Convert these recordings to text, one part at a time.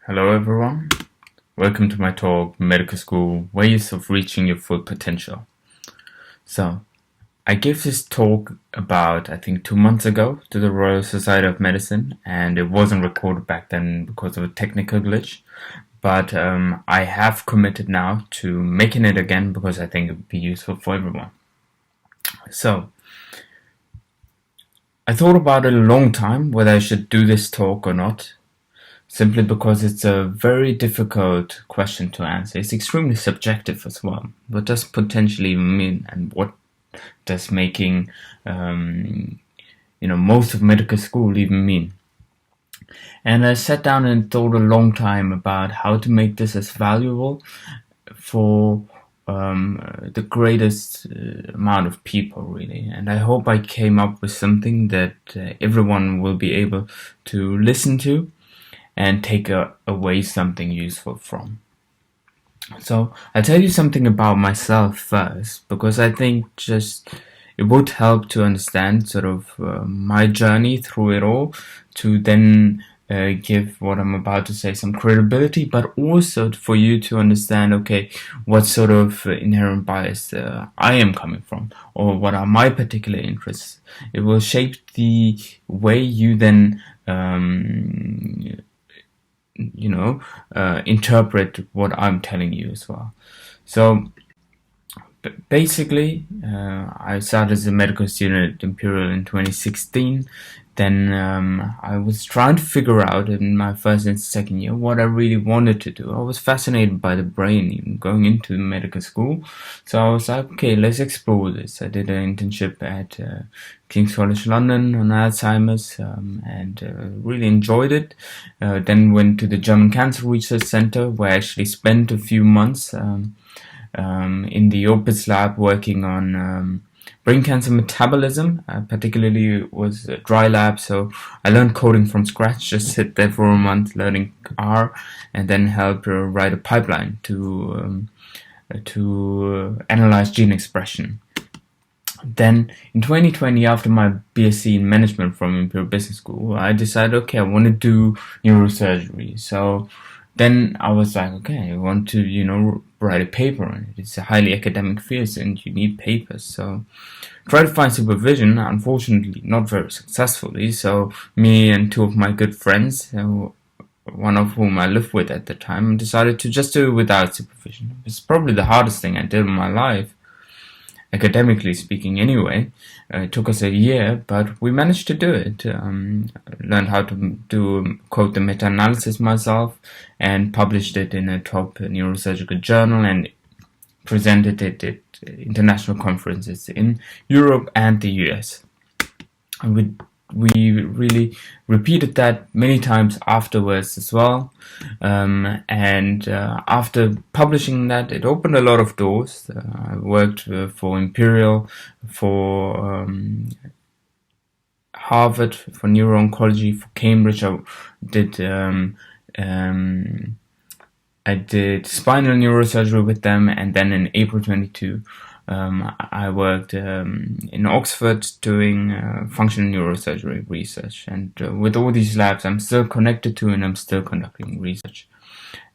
Hello everyone, welcome to my talk, Medical School, Ways of Reaching Your Full Potential. So, I gave this talk about, I think 2 months ago to the Royal Society of Medicine, and it wasn't recorded back then because of a technical glitch, but I have committed now to making it again because I think it would be useful for everyone. So, I thought about it a long time whether I should do this talk or not, simply because it's a very difficult question to answer. It's extremely subjective as well. What does potentially even mean, and what does making most of medical school even mean? And I sat down and thought a long time about how to make this as valuable for the greatest amount of people, really. And I hope I came up with something that everyone will be able to listen to and take away something useful from. So I'll tell you something about myself first, because I think just it would help to understand sort of my journey through it all, to then give what I'm about to say some credibility, but also for you to understand, okay, what sort of inherent bias I am coming from, or what are my particular interests. It will shape the way you then interpret what I'm telling you as well. So basically, I started as a medical student at Imperial in 2016. Then I was trying to figure out in my first and second year what I really wanted to do. I was fascinated by the brain even going into medical school. So I was like, okay, let's explore this. I did an internship at King's College London on Alzheimer's and really enjoyed it. Then went to the German Cancer Research Center, where I actually spent a few months in the Opitz lab working on brain cancer metabolism. Particularly it was a dry lab, so I learned coding from scratch. Just sit there for a month learning R, and then help write a pipeline to analyze gene expression. Then in 2020, after my BSc in management from Imperial Business School, I decided, okay, I want to do neurosurgery. So then I was like, okay, I want to, write a paper on it. It's a highly academic field and you need papers. So try to find supervision, unfortunately not very successfully. So me and two of my good friends, one of whom I lived with at the time, decided to just do it without supervision. It's probably the hardest thing I did in my life, academically speaking anyway. It took us a year, but we managed to do it. Learned how to do, quote, the meta-analysis myself, and published it in a top neurosurgical journal and presented it at international conferences in Europe and the US. And we really repeated that many times afterwards as well. After publishing that, it opened a lot of doors. I worked for Imperial, for Harvard, for neuro-oncology, for Cambridge. I did spinal neurosurgery with them, and then in April 22, I worked in Oxford doing functional neurosurgery research. And with all these labs, I'm still connected to, and I'm still conducting research.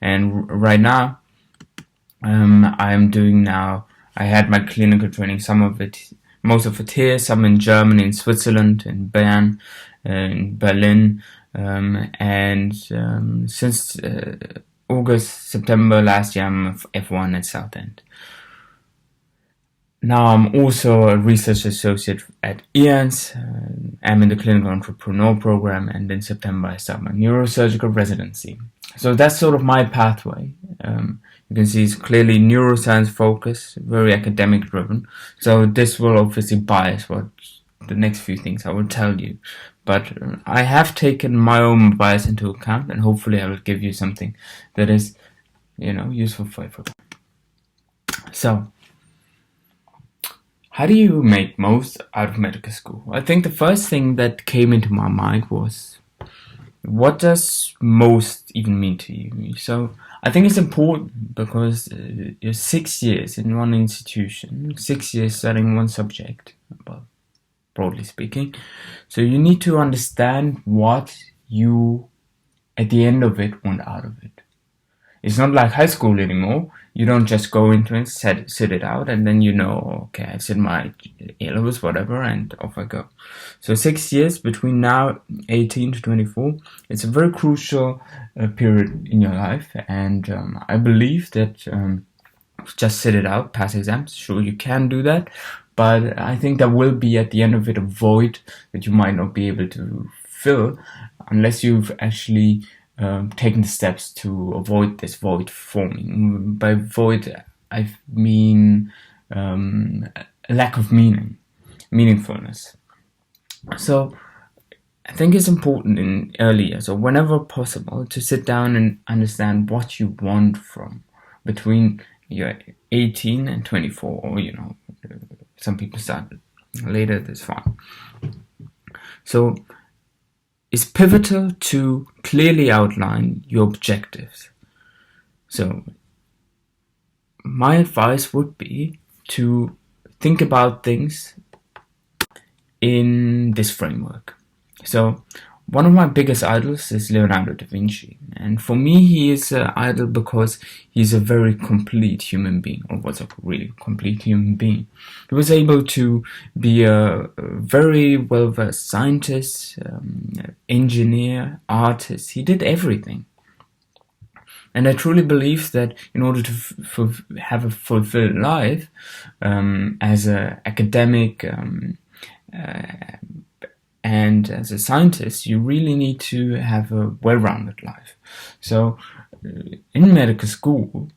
And right now, I had my clinical training, most of it here, some in Germany, in Switzerland, in Bern, in Berlin, since August, September last year, I'm F1 at Southend. Now I'm also a research associate at EANS. I'm in the clinical entrepreneur program, and in September I start my neurosurgical residency. So that's sort of my pathway. You can see it's clearly neuroscience focused, very academic driven. So this will obviously bias what the next few things I will tell you. But I have taken my own bias into account, and hopefully I will give you something that is, useful for everyone. So, how do you make most out of medical school? I think the first thing that came into my mind was, what does most even mean to you? So I think it's important because you're 6 years in one institution, 6 years studying one subject, well, broadly speaking. So you need to understand what you at the end of it want out of it. It's not like high school anymore. You don't just go into it, sit it out, and then okay, I sit my A-levels, whatever, and off I go. So 6 years between now 18 to 24, it's a very crucial period in your life, and I believe that just sit it out, pass exams. Sure, you can do that, but I think there will be at the end of it a void that you might not be able to fill unless you've actually taken the steps to avoid this void forming. By void, I mean a lack of meaningfulness. So I think it's important in early years, or whenever possible, to sit down and understand what you want from between you're 18 and 24, or some people start later, that's fine. So it's pivotal to clearly outline your objectives. So my advice would be to think about things in this framework. So one of my biggest idols is Leonardo da Vinci, and for me he is an idol because he's a very complete human being, or was a really complete human being. He was able to be a very well-versed scientist, engineer, artist. He did everything. And I truly believe that in order to have a fulfilled life as an academic and as a scientist, you really need to have a well-rounded life. So in medical school,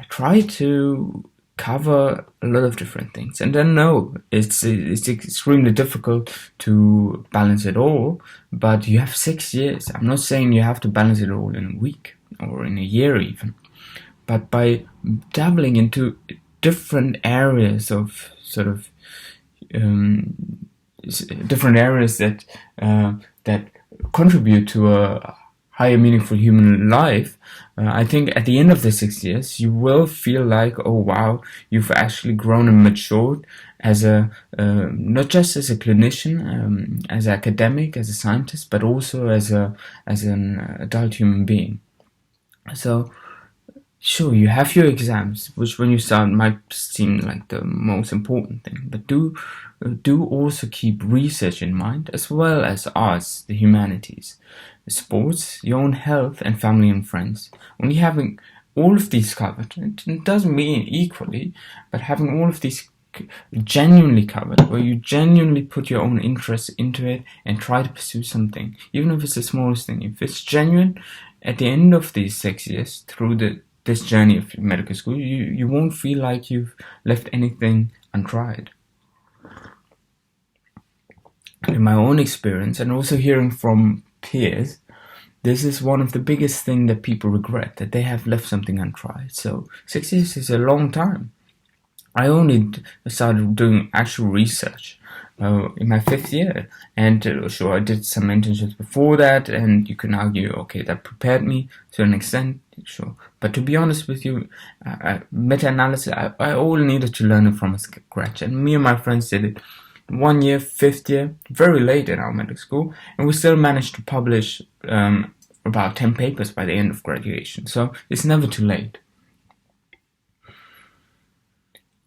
try to cover a lot of different things. And I know it's extremely difficult to balance it all, but you have 6 years. I'm not saying you have to balance it all in a week or in a year even. But by dabbling into different areas of different areas that contribute to a higher meaningful human life, I think at the end of the 6 years you will feel like, oh wow, you've actually grown and matured as a not just as a clinician, as an academic, as a scientist, but also as an adult human being. So sure, you have your exams, which when you start might seem like the most important thing, but do also keep research in mind, as well as arts, the humanities, sports, your own health, and family and friends. Only having all of these covered, it doesn't mean equally, but having all of these genuinely covered, where you genuinely put your own interest into it and try to pursue something, even if it's the smallest thing. If it's genuine, at the end of these 6 years, through this journey of medical school, you won't feel like you've left anything untried. In my own experience, and also hearing from peers, this is one of the biggest things that people regret, that they have left something untried. So 6 years is a long time. I only started doing actual research in my 5th year, and sure, I did some internships before that, and you can argue, okay, that prepared me to an extent, sure. But to be honest with you, meta-analysis, I all needed to learn it from scratch, and me and my friends did it 1 year, 5th year, very late in our medical school, and we still managed to publish about 10 papers by the end of graduation. So it's never too late.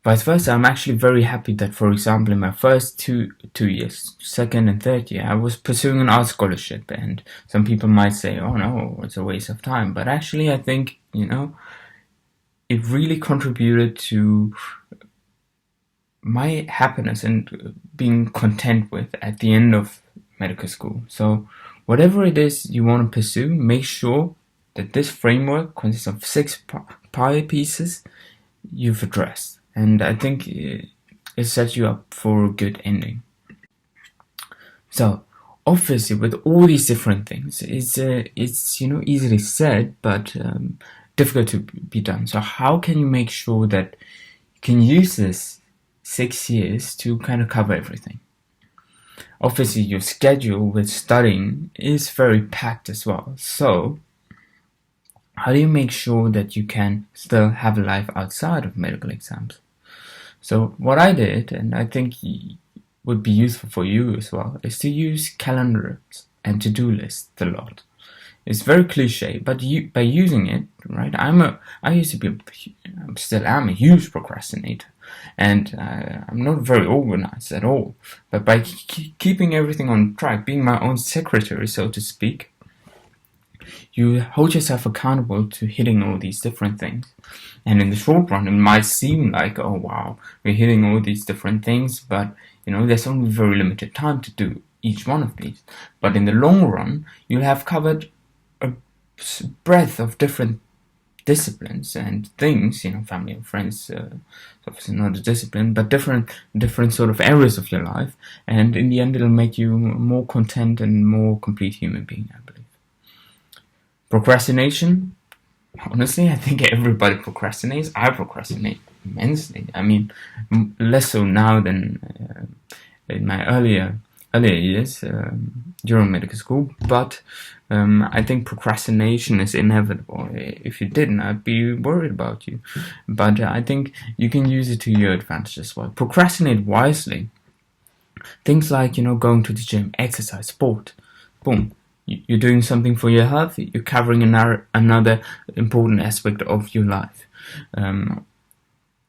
Vice versa, I'm actually very happy that, for example, in my first two years, 2nd and 3rd year, I was pursuing an art scholarship, and some people might say, oh no, it's a waste of time. But actually, I think, it really contributed to my happiness and being content with at the end of medical school. So whatever it is you want to pursue, make sure that this framework consists of 6 pie pieces you've addressed. And I think it sets you up for a good ending. So obviously with all these different things, it's easily said, but difficult to be done. So how can you make sure that you can use this 6 years to kind of cover everything? Obviously, your schedule with studying is very packed as well. So, how do you make sure that you can still have a life outside of medical exams? So, what I did, and I think would be useful for you as well, is to use calendars and to-do lists a lot. It's very cliche, but by using it, right? I used to be, I still am a huge procrastinator, and I'm not very organized at all. But by keeping everything on track, being my own secretary, so to speak, you hold yourself accountable to hitting all these different things. And in the short run, it might seem like, oh wow, we're hitting all these different things, but there's only very limited time to do each one of these. But in the long run, you'll have covered a breadth of different disciplines and things, family and friends, obviously not a discipline, but different sort of areas of your life. And in the end, it'll make you a more content and more complete human being, I believe. Procrastination, honestly, I think everybody procrastinates. I procrastinate immensely. I mean, less so now than in my earlier years during medical school, but I think procrastination is inevitable. If you didn't, I'd be worried about you. But I think you can use it to your advantage as well. Procrastinate wisely. Things like, going to the gym, exercise, sport. Boom. You're doing something for your health. You're covering another important aspect of your life.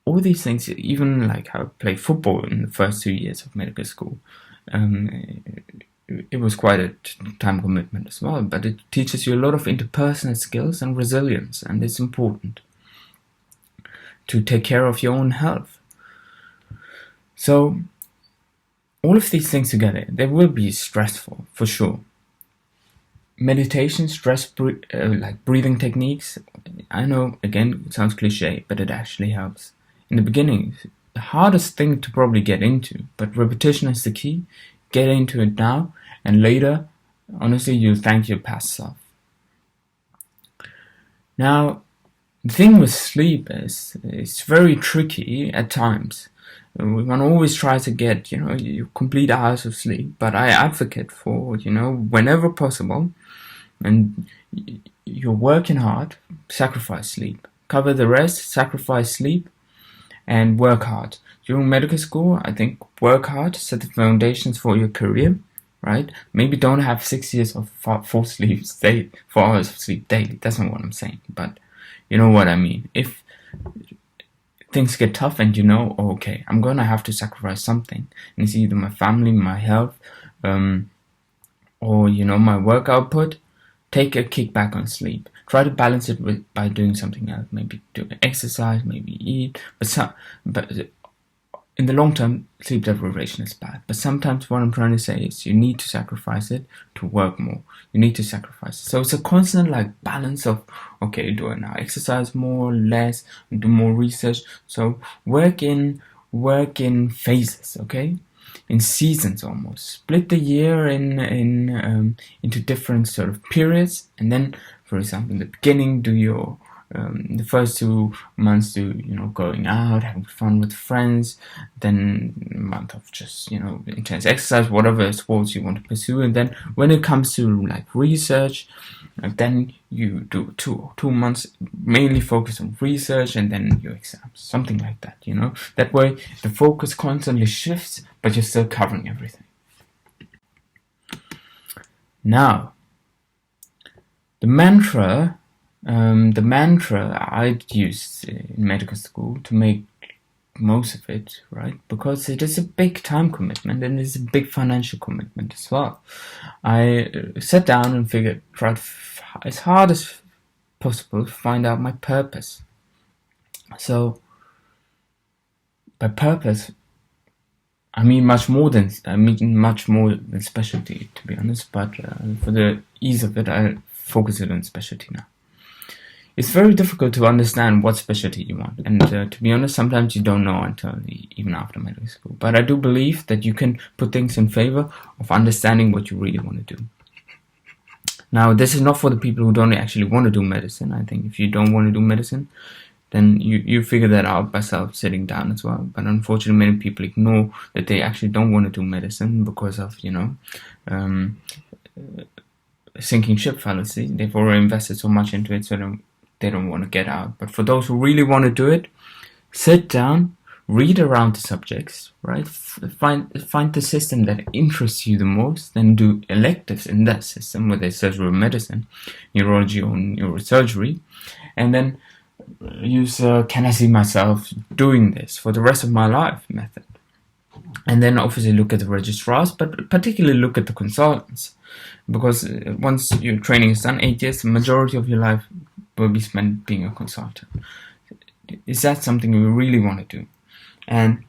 All these things, even like how I played football in the first 2 years of medical school, it was quite a time commitment as well, but it teaches you a lot of interpersonal skills and resilience, and it's important to take care of your own health. So all of these things together, they will be stressful for sure. Meditation, like breathing techniques, I know, again, it sounds cliche, but it actually helps. In the beginning, the hardest thing to probably get into, but repetition is the key. Get into it now, and later, honestly, you'll thank your past self. Now, the thing with sleep is it's very tricky at times. One always tries to get, your complete hours of sleep, but I advocate for, whenever possible, and you're working hard, sacrifice sleep. Cover the rest, sacrifice sleep, and work hard. During medical school, I think work hard, set the foundations for your career, right? Maybe don't have 6 years of 4 hours of sleep daily. That's not what I'm saying, but you know what I mean. If things get tough and okay, I'm going to have to sacrifice something, and it's either my family, my health, or, my work output, take a kickback on sleep. Try to balance it by doing something else. Maybe do exercise, maybe eat. But in the long term, sleep deprivation is bad. But sometimes what I'm trying to say is you need to sacrifice it to work more. You need to sacrifice it. So it's a constant balance of, okay, do I now exercise more, less, do more research? So work in phases, okay? In seasons almost. Split the year into different sort of periods, and then, for example, in the beginning, do your the first 2 months do going out, having fun with friends, then a month of just intense exercise, whatever sports you want to pursue, and then when it comes to research, then you do 2 months mainly focus on research, and then your exams, something like that. That way the focus constantly shifts, but you're still covering everything. Now, the mantra I'd used in medical school to make most of it, right? Because it is a big time commitment and it's a big financial commitment as well. I sat down and tried as hard as possible to find out my purpose. So, by purpose, I mean much more than specialty, to be honest. But for the ease of it, I'll focus it on specialty now. It's very difficult to understand what specialty you want, and to be honest, sometimes you don't know until even after medical school. But I do believe that you can put things in favor of understanding what you really want to do. Now, this is not for the people who don't actually want to do medicine. I think if you don't want to do medicine, then you figure that out by sitting down as well. But unfortunately, many people ignore that they actually don't want to do medicine because of, sinking ship fallacy. They've already invested so much into it, so they don't want to get out. But for those who really want to do it, sit down, read around the subjects, right? Find the system that interests you the most, then do electives in that system, whether it's surgery or medicine, neurology or neurosurgery, and then use can I see myself doing this for the rest of my life method. And then obviously look at the registrars, but particularly look at the consultants, because once your training is done, 8 years, the majority of your life will be spent being a consultant. Is that something you really want to do? And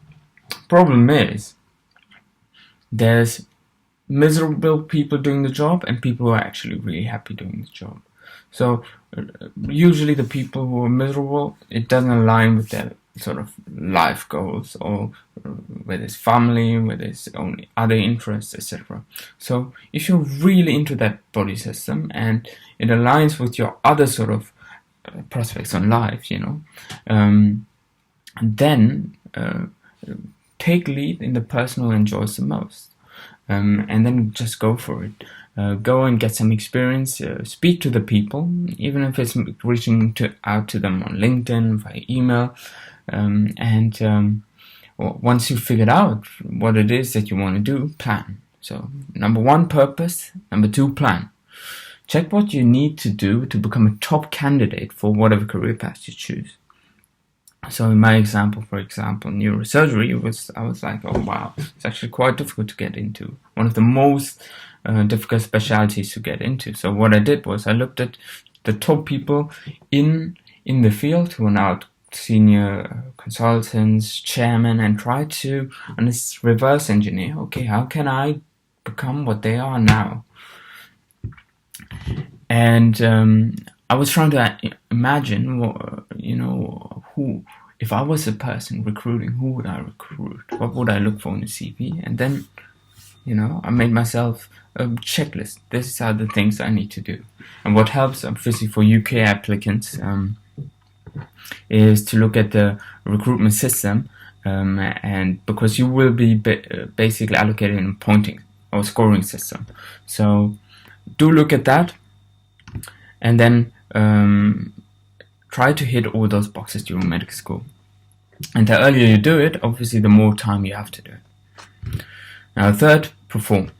problem is, there's miserable people doing the job and people who are actually really happy doing the job. So usually the people who are miserable, it doesn't align with their sort of life goals, or whether it's family, whether it's only other interests, etc. So if you're really into that body system and it aligns with your other sort of prospects on life, then take lead in the person who enjoys the most, and then just go for it. Go and get some experience, speak to the people, even if it's reaching out to them on LinkedIn, via email, and once you've figured out what it is that you want to do, plan. So number 1, purpose. Number 2, plan. Check what you need to do to become a top candidate for whatever career path you choose. So in my example, for example, neurosurgery, I was like, oh wow, it's actually quite difficult to get into. One of the most difficult specialties to get into. So what I did was I looked at the top people in the field who are now senior consultants, chairmen, and tried to reverse engineer. Okay, how can I become what they are now? And I was trying to imagine, who, if I was a person recruiting, who would I recruit? What would I look for in a CV? And then, I made myself a checklist. These are the things I need to do. And what helps, obviously, for UK applicants is to look at the recruitment system, and because you will be basically allocated in a pointing or scoring system. So do look at that, and then try to hit all those boxes during medical school. And the earlier you do it, obviously the more time you have to do it. Now, third, perform.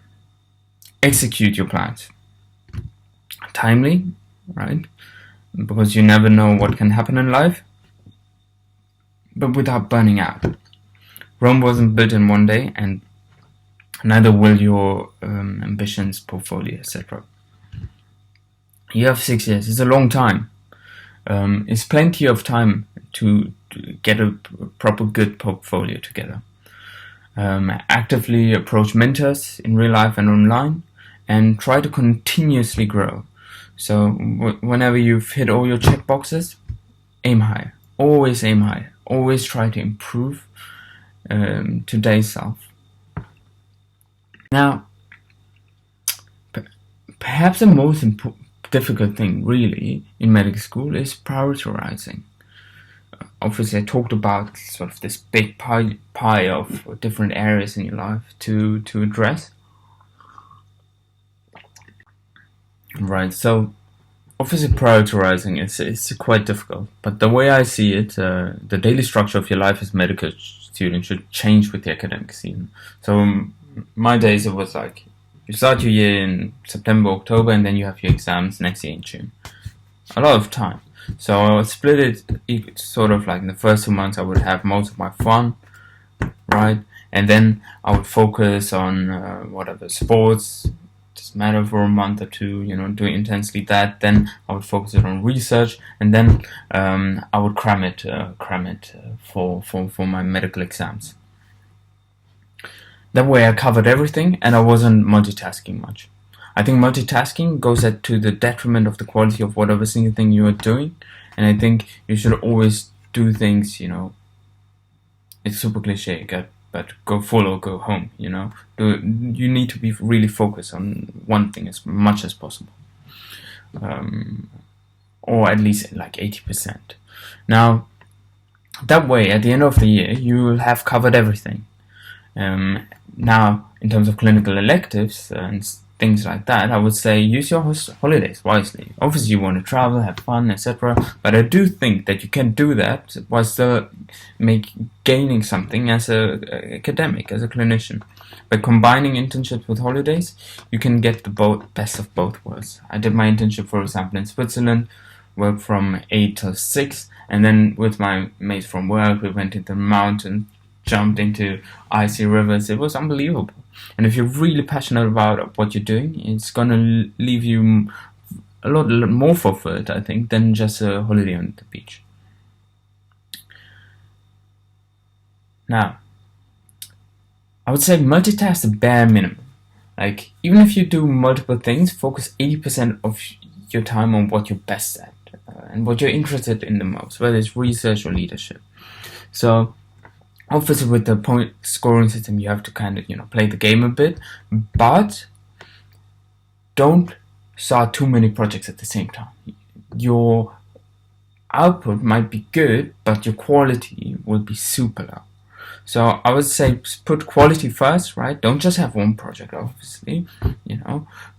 Execute your plans. Timely, right? Because you never know what can happen in life, but without burning out. Rome wasn't built in one day, and neither will your ambitions, portfolio, etc. You have 6 years. It's a long time. It's plenty of time to get a proper good portfolio together. Actively approach mentors in real life and online, and try to continuously grow. So whenever you've hit all your check boxes, aim higher. Always aim higher. Always try to improve today's self. Now, perhaps the most difficult thing really in medical school is prioritizing. Obviously, I talked about sort of this big pie of different areas in your life to address. Right, so obviously prioritizing is quite difficult, but the way I see it, the daily structure of your life as a medical student should change with the academic season. So my days, it was like you start your year in September, October, and then you have your exams next year in June. A lot of time. So I would split it sort of like in the first 2 months I would have most of my fun, right? And then I would focus on whatever sports, just matter for a month or two, doing intensely that. Then I would focus it on research, and then I would cram it for my medical exams. That way I covered everything and I wasn't multitasking much. I think multitasking goes to the detriment of the quality of whatever single thing you are doing, and I think you should always do things, it's super cliche, but go full or go home, you need to be really focused on one thing as much as possible, or at least like 80%. Now, that way, at the end of the year, you will have covered everything. Now, in terms of clinical electives and things like that, I would say use your holidays wisely. Obviously, you want to travel, have fun, etc. But I do think that you can do that while still gaining something as a academic, as a clinician. By combining internships with holidays, you can get the best of both worlds. I did my internship, for example, in Switzerland, worked from 8 till 6, and then with my mates from work, we went into the mountain, jumped into icy rivers. It was unbelievable. And if you're really passionate about what you're doing, it's gonna leave you a lot more fulfilled, I think, than just a holiday on the beach. Now, I would say multitask the bare minimum. Like, even if you do multiple things, focus 80% of your time on what you're best at and what you're interested in the most, whether it's research or leadership. So, obviously, with the point scoring system, you have to kind of, play the game a bit, but don't start too many projects at the same time. Your output might be good, but your quality will be super low. So I would say put quality first, right? Don't just have one project, obviously,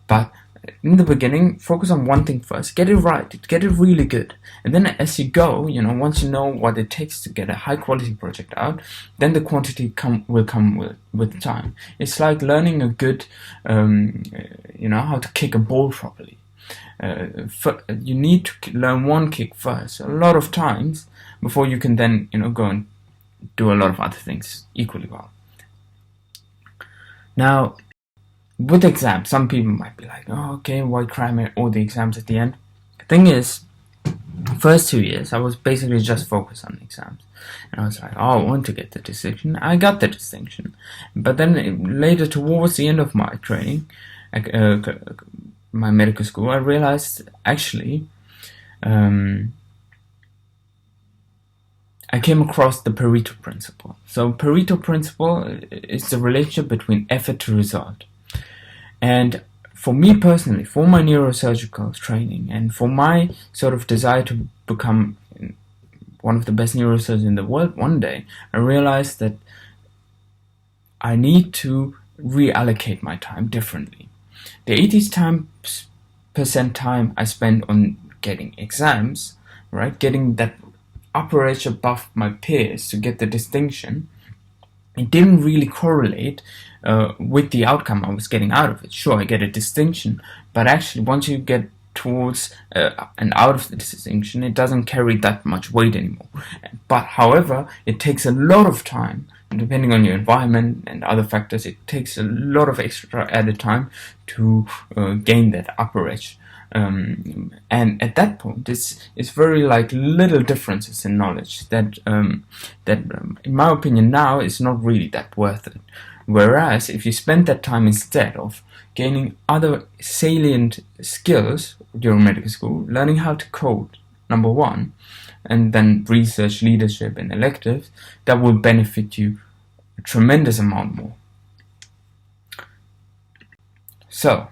but in the beginning, focus on one thing first. Get it right. Get it really good. And then as you go, once you know what it takes to get a high quality project out, then the quantity will come with time. It's like learning a good, how to kick a ball properly. You need to learn one kick first a lot of times before you can then, go and do a lot of other things equally well. Now, with exams, some people might be like, oh, okay, why cram all the exams at the end? The thing is, first 2 years, I was basically just focused on exams. And I was like, oh, I want to get the distinction. I got the distinction. But then later, towards the end of my training, my medical school, I realized, actually, I came across the Pareto principle. So Pareto principle is the relationship between effort to result. And for me personally, for my neurosurgical training and for my sort of desire to become one of the best neurosurgeons in the world one day, I realized that I need to reallocate my time differently. The 80% time I spend on getting exams, right, getting that upper edge above my peers to get the distinction, it didn't really correlate with the outcome I was getting out of it. Sure, I get a distinction, but actually once you get towards and out of the distinction, it doesn't carry that much weight anymore. But however, it takes a lot of time, depending on your environment and other factors, it takes a lot of extra added time to gain that upper edge. And at that point, it's very like little differences in knowledge that in my opinion now is not really that worth it. Whereas if you spend that time instead of gaining other salient skills during medical school, learning how to code, number one, and then research, leadership, and electives, that will benefit you a tremendous amount more. So,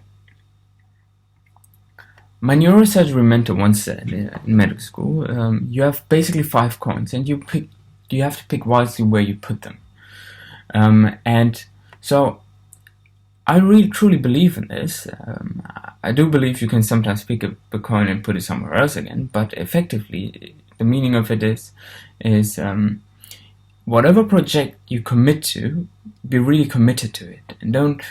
my neurosurgery mentor once said in medical school, you have basically 5 coins, and you have to pick wisely where you put them. And so, I really truly believe in this. I do believe you can sometimes pick up a coin and put it somewhere else again, but effectively, the meaning of it is whatever project you commit to, be really committed to it, and don't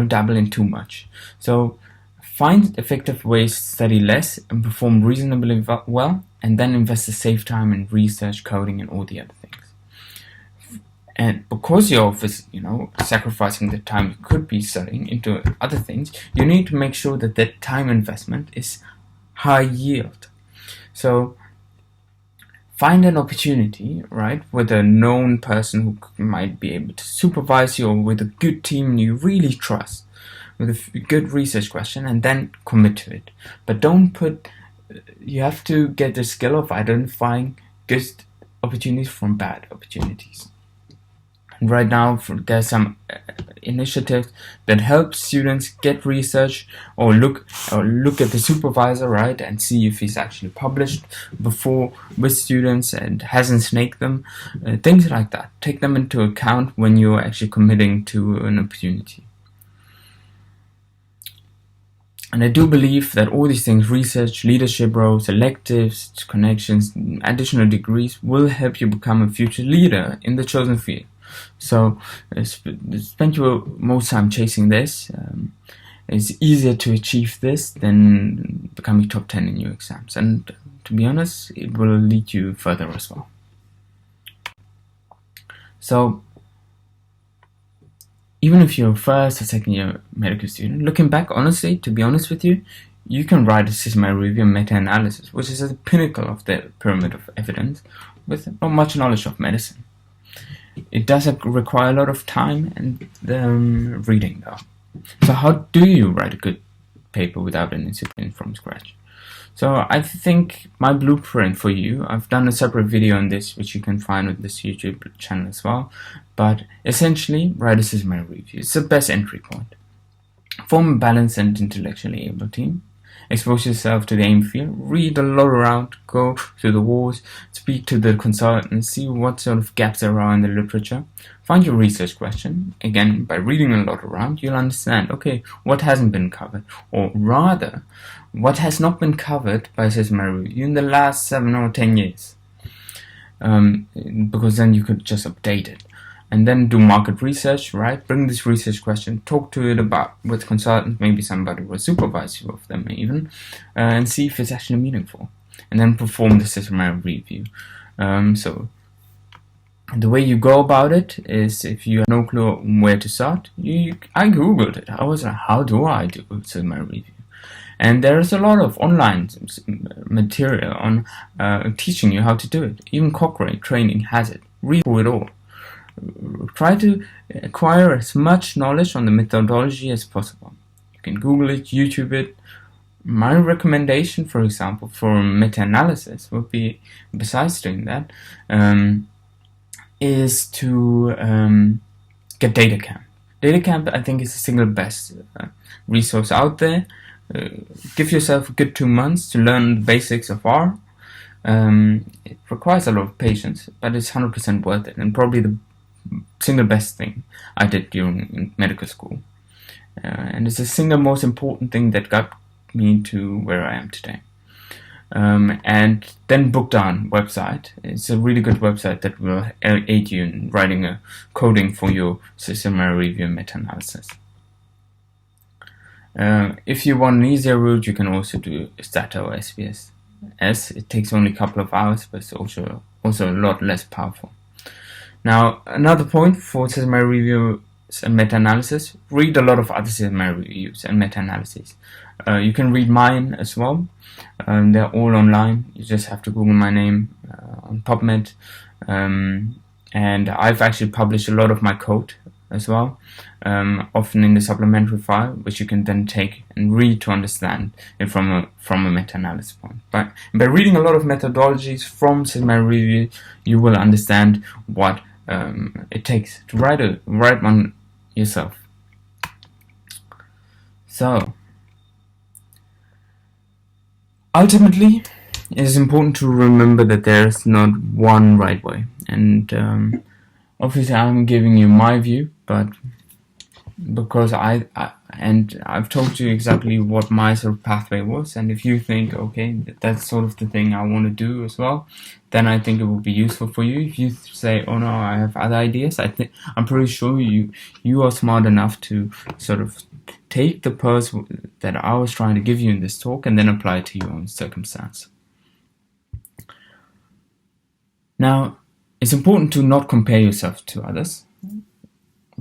dabble in too much. So find effective ways to study less and perform reasonably well, and then invest the safe time in research, coding, and all the other things. And because you're sacrificing the time you could be studying into other things, you need to make sure that that time investment is high yield. So find an opportunity, right, with a known person who might be able to supervise you, or with a good team you really trust, with a good research question, and then commit to it. But you have to get the skill of identifying good opportunities from bad opportunities. And right now, there's some initiatives that help students get research or look at the supervisor, right, and see if he's actually published before with students and hasn't snaked them, things like that. Take them into account when you're actually committing to an opportunity. And I do believe that all these things, research, leadership roles, electives, connections, additional degrees, will help you become a future leader in the chosen field. So spend your most time chasing this. It's easier to achieve this than becoming top 10 in your exams. And to be honest, it will lead you further as well. So even if you're a first or second year medical student, looking back, honestly, to be honest with you, you can write a systematic review and meta-analysis, which is at the pinnacle of the pyramid of evidence, with not much knowledge of medicine. It does require a lot of time and reading, though. So how do you write a good paper without any discipline from scratch? So I think my blueprint for you, I've done a separate video on this, which you can find on this YouTube channel as well. But essentially, write a systematic review. It's the best entry point. Form a balanced and intellectually able team. Expose yourself to the aim field. Read a lot around. Go to the walls. Speak to the consultants. See what sort of gaps there are in the literature. Find your research question. Again, by reading a lot around, you'll understand, okay, what hasn't been covered. Or rather, what has not been covered by systematic review in the last 7 or 10 years. Because then you could just update it. And then do market research, right? Bring this research question, talk to it about with consultants, maybe somebody will supervise you of them even, and see if it's actually meaningful. And then perform the systematic review. So the way you go about it is, if you have no clue where to start, I googled it. I was like, how do I do systematic review? And there's a lot of online material on teaching you how to do it. Even Cochrane training has it. Read through it all. Try to acquire as much knowledge on the methodology as possible. You can Google it, YouTube it. My recommendation, for example, for meta-analysis would be, besides doing that, is to get DataCamp. DataCamp, I think, is the single best resource out there. Give yourself a good 2 months to learn the basics of R. It requires a lot of patience, but it's 100% worth it, and probably the single best thing I did during medical school. And it's the single most important thing that got me to where I am today. And then Bookdown website. It's a really good website that will aid you in writing a coding for your systematic review and meta-analysis. If you want an easier route, you can also do Stata or SBS. It takes only a couple of hours, but it's also a lot less powerful. Now, another point for systematic review and meta-analysis, read a lot of other systematic reviews and meta-analyses. You can read mine as well. They're all online. You just have to Google my name on PubMed. And I've actually published a lot of my code as well, often in the supplementary file, which you can then take and read to understand it from a meta-analysis point. But by reading a lot of methodologies from systematic review, you will understand what it takes to write one yourself. So, ultimately, it is important to remember that there is not one right way. And obviously, I'm giving you my view, but because I've told you exactly what my sort of pathway was, and if you think, okay, that's sort of the thing I want to do as well, then I think it will be useful for you. If you say, oh no, I have other ideas, I'm pretty sure you are smart enough to sort of take the purse that I was trying to give you in this talk and then apply it to your own circumstance. Now, it's important to not compare yourself to others,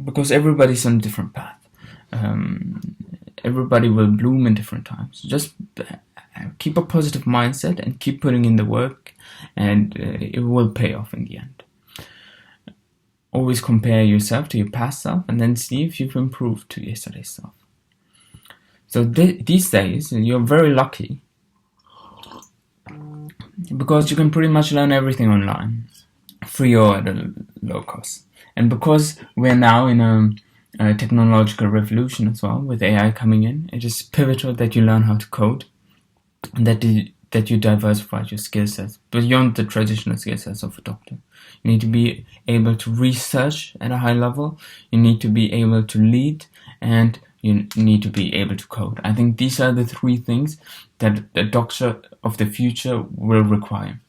because everybody's on a different path. Everybody will bloom in different times. Just keep a positive mindset and keep putting in the work, and it will pay off in the end. Always compare yourself to your past self and then see if you've improved to yesterday's self. So these days, you're very lucky because you can pretty much learn everything online, free or at a low cost. And because we're now in a technological revolution as well, with AI coming in, it is pivotal that you learn how to code, and that you diversify your skill sets beyond the traditional skill sets of a doctor. You need to be able to research at a high level. You need to be able to lead and you need to be able to code. I think these are the three things that the doctor of the future will require.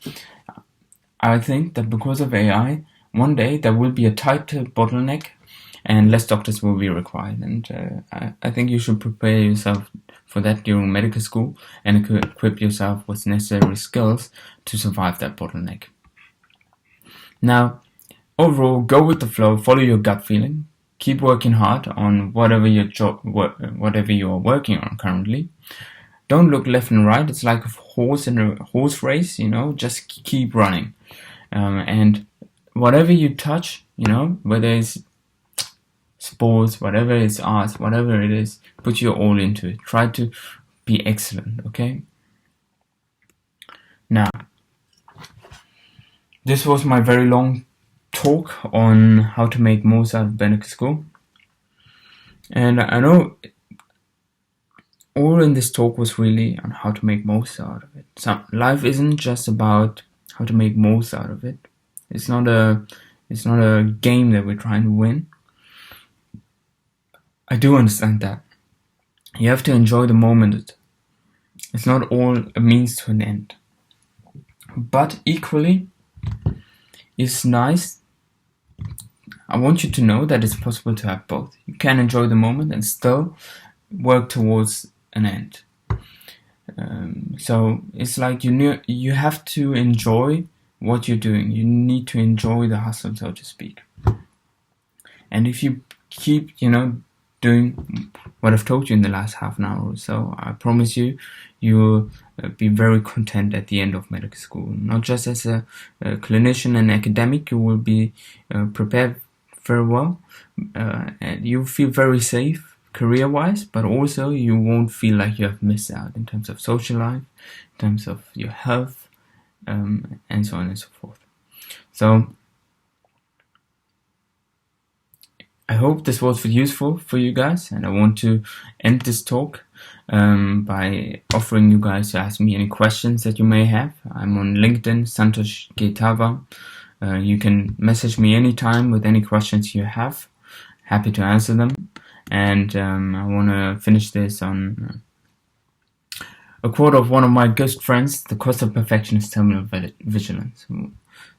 I think that because of AI, one day there will be a tighter bottleneck and less doctors will be required. And I think you should prepare yourself for that during medical school and equip yourself with necessary skills to survive that bottleneck. Now, overall, go with the flow, follow your gut feeling, keep working hard on whatever whatever you are working on currently. Don't look left and right. It's like a horse in a horse race, just keep running. And whatever you touch, whether it's sports, whatever it's arts, whatever it is, put your all into it. Try to be excellent, okay? Now, this was my very long talk on how to make most out of medical school. And I know all in this talk was really on how to make most out of it. So life isn't just about how to make most out of it. It's not a game that we're trying to win. I do understand that. You have to enjoy the moment. It's not all a means to an end. But equally, it's nice. I want you to know that it's possible to have both. You can enjoy the moment and still work towards an end. So it's like you have to enjoy what you're doing. You need to enjoy the hustle, so to speak. And if you keep, doing what I've told you in the last half an hour or so, I promise you'll be very content at the end of medical school. Not just as a clinician and academic, you will be prepared very well, and you'll feel very safe career-wise, but also you won't feel like you have missed out in terms of social life, in terms of your health, and so on and so forth. So I hope this was useful for you guys, and I want to end this talk by offering you guys to ask me any questions that you may have. I'm on LinkedIn, Santhosh G. Thava. You can message me anytime with any questions you have. Happy to answer them. And I want to finish this on a quote of one of my good friends: "The cost of perfection is terminal vigilance."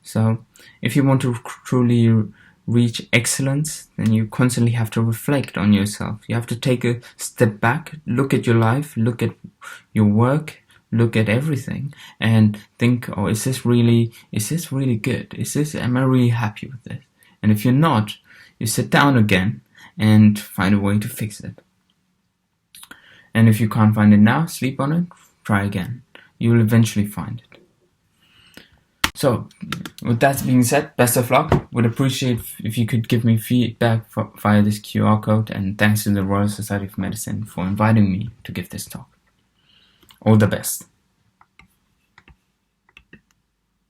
So if you want to truly reach excellence, then you constantly have to reflect on yourself. You have to take a step back, look at your life, look at your work, look at everything, and think, oh, is this really good? Am I really happy with this? And if you're not, you sit down again and find a way to fix it. And if you can't find it now, sleep on it, try again. You will eventually find it. So, with that being said, best of luck. Would appreciate if you could give me feedback via this QR code, and thanks to the Royal Society of Medicine for inviting me to give this talk. All the best.